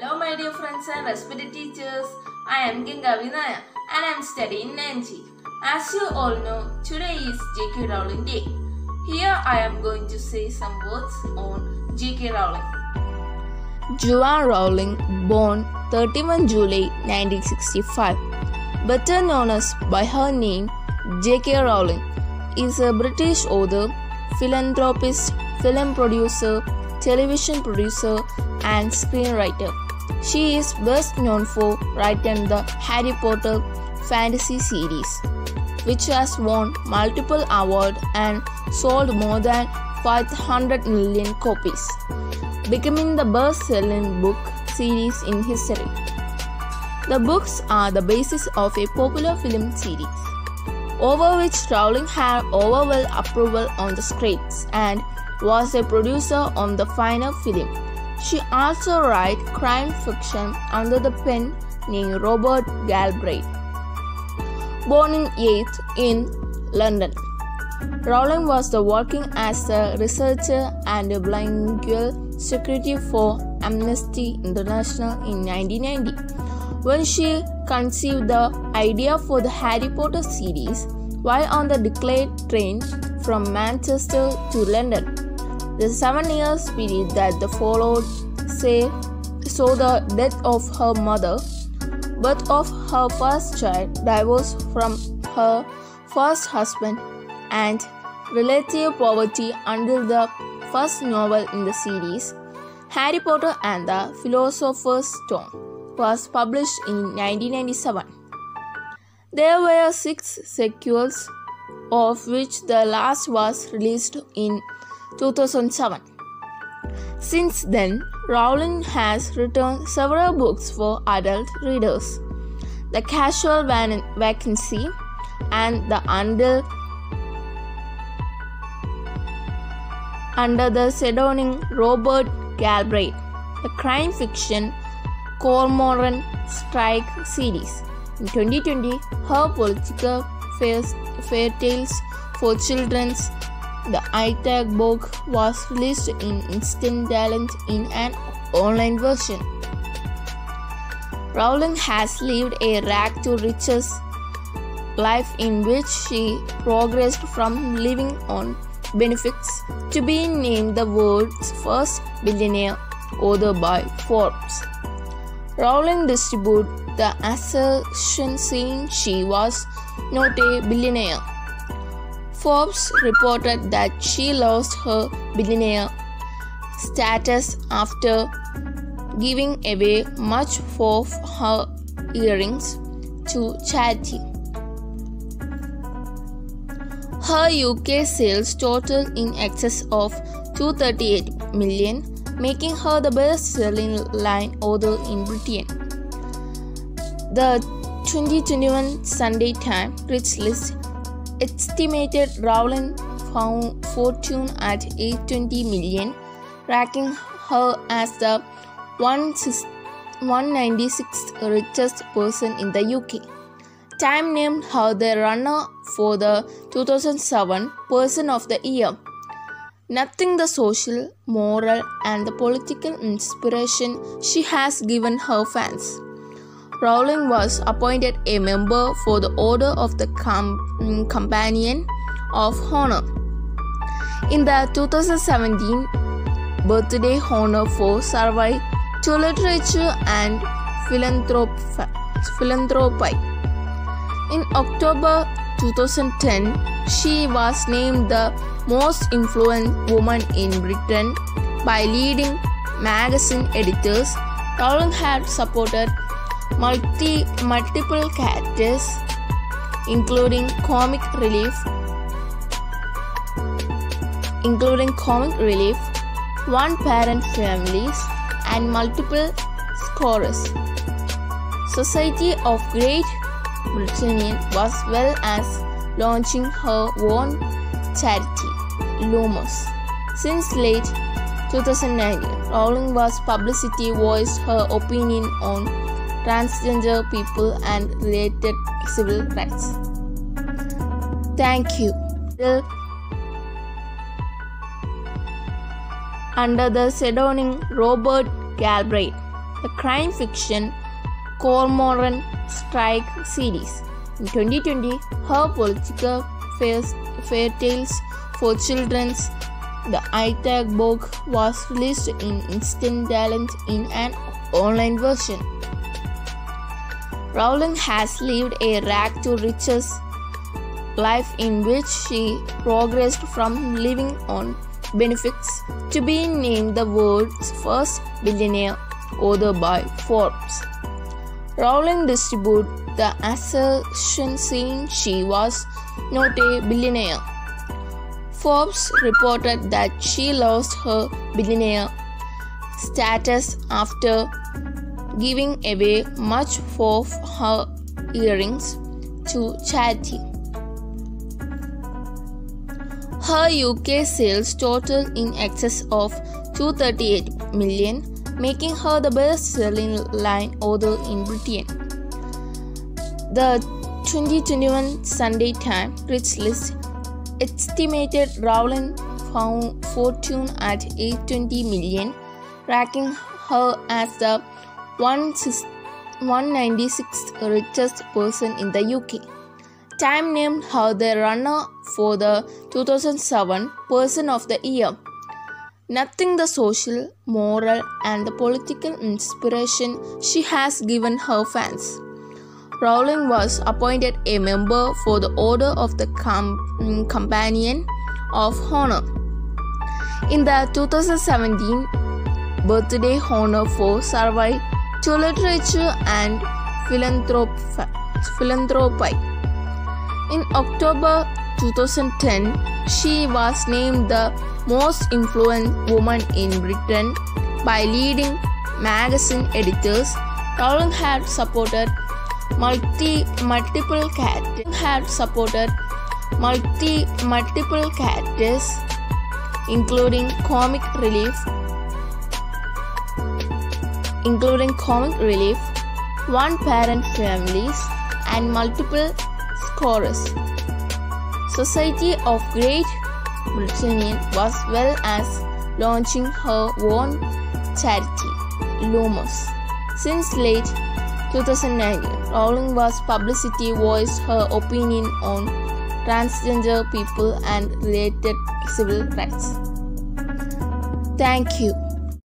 Hello my dear friends and respected teachers. I am Ganga Vinaya and I am studying 9G. As you all know, today is J.K. Rowling Day. Here I am going to say some words on J.K. Rowling. Joanne Rowling, born 31 July 1965, better known as by her name J.K. Rowling, is a British author, philanthropist, film producer, television producer, and screenwriter. She is best known for writing the Harry Potter fantasy series, which has won multiple awards and sold more than 500 million copies, becoming the best-selling book series in history. The books are the basis of a popular film series, over which Rowling had overall approval on the scripts and was a producer on the final film. She also writes crime fiction under the pen name Robert Galbraith. Born in 8th in London, Rowling was working as a researcher and a bilingual secretary for Amnesty International in 1990. When she conceived the idea for the Harry Potter series while on the Delayed train from Manchester to London. The 7 years period that followed saw the death of her mother, birth of her first child, divorce from her first husband, and relative poverty until the first novel in the series, Harry Potter and the Philosopher's Stone, was published in 1997. There were 6 sequels, of which the last was released in 2007. Since then, Rowling has written several books for adult readers. The Casual Vacancy and the under the pseudonym Robert Galbraith, the crime fiction Cormoran Strike series. In 2020, her political fairy tales for children, the ITAG book, was released in Instant Talent in an online version. Rowling has lived a rag-to-riches life in which she progressed from living on benefits to being named the world's first billionaire author by Forbes. Rowling disputed the assertion, saying she was not a billionaire. Forbes reported that she lost her billionaire status after giving away much of her earnings to charity. Her UK sales totaled in excess of 238 million, making her the best-selling line author in Britain. The 2021 Sunday Times Rich List estimated Rowling's fortune at 820 million, ranking her as the 196th richest person in the UK. Time named her the runner for the 2007 Person of the Year. Nothing the social, moral, and the political inspiration she has given her fans. Rowling was appointed a member for the Order of the Companion of Honor in the 2017 birthday honor for service to literature and philanthropy. In October 2010, she was named the most influential woman in Britain by leading magazine editors. Rowling had supported multiple charities, including comic relief, one-parent families, and multiple scholars. Society of Great Britain, as well as launching her own charity, Lumos. Since late 2019, Rowling was publicly voiced her opinion on transgender people and related civil rights. Thank you. Under the pseudonym Robert Galbraith. the crime fiction Cormoran Strike series. In 2020, her political fairy tales for children, the Itag book, was released in Instant Talent in an online version. Rowling has lived a rag-to-riches life in which she progressed from living on benefits to being named the world's first billionaire author by Forbes. Rowling disputed the assertion, saying she was not a billionaire. Forbes reported that she lost her billionaire status after giving away much of her earrings to charity. Her UK sales totaled in excess of 238 million, making her the best-selling line author in Britain. The 2021 Sunday Times Rich List estimated Rowling's fortune at $820 million, ranking her as the 196th richest person in the UK. Time named her the runner for the 2007 Person of the Year. Nothing the social, moral, and the political inspiration she has given her fans. Rowling was appointed a member for the Order of the Companion of Honor in the 2017 birthday honor for service to literature and philanthropy. In October 2010, she was named the most influential woman in Britain by leading magazine editors. Rowling had supported multiple characters, including comic relief, one-parent families, and multiple scholars. Society of Great Britain, as well as launching her own charity, Lumos. Since late 2019, Rowling was publicly voiced her opinion on transgender people and related civil rights. Thank you.